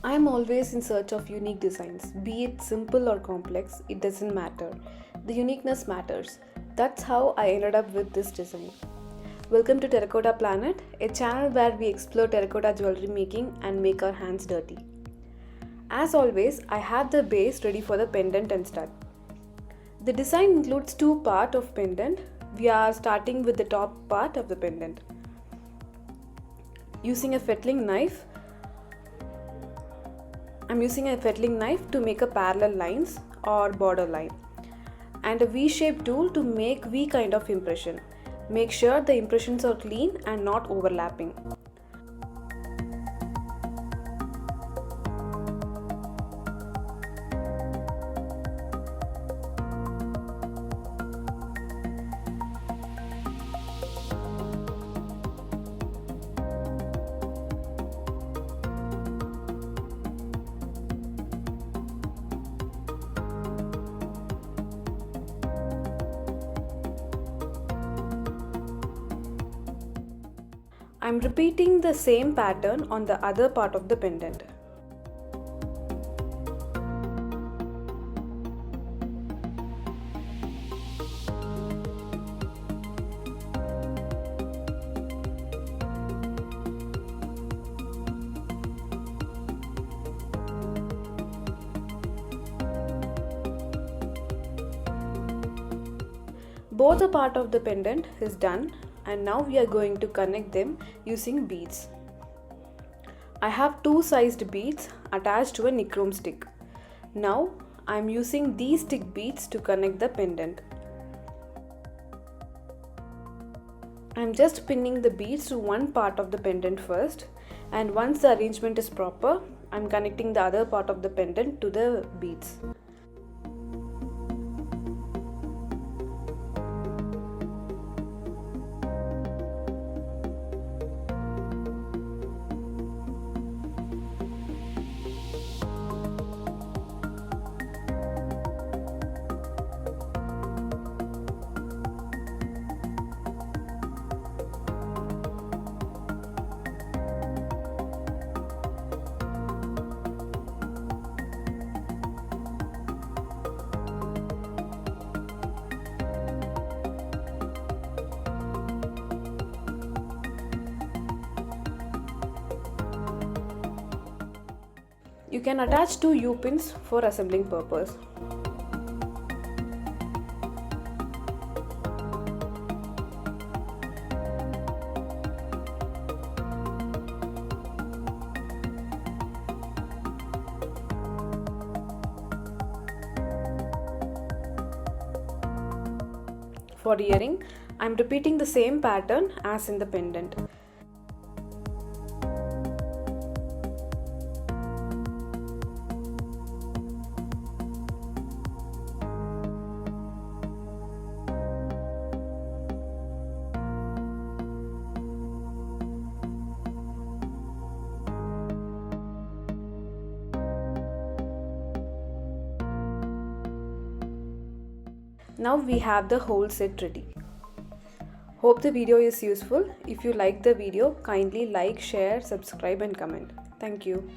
I am always in search of unique designs. Be it simple or complex, it doesn't matter. The uniqueness matters. That's how I ended up with this design. Welcome to Terracotta Planet, a channel where we explore terracotta jewelry making and make our hands dirty. As always, I have the base ready for the pendant and stud. The design includes two parts of pendant. We are starting with the top part of the pendant. I'm using a fettling knife to make a parallel lines or border line, and a V-shaped tool to make V kind of impression. Make sure the impressions are clean and not overlapping. I'm repeating the same pattern on the other part of the pendant. Both the part of the pendant is done, and now we are going to connect them using beads. I have two sized beads attached to a nichrome stick. Now I am using these stick beads to connect the pendant. I am just pinning the beads to one part of the pendant first, and once the arrangement is proper, I am connecting the other part of the pendant to the beads. You can attach two U-pins for assembling purpose. For earring, I am repeating the same pattern as in the pendant. Now we have the whole set ready. Hope the video is useful. If you like the video, kindly like, share, subscribe and comment. Thank you.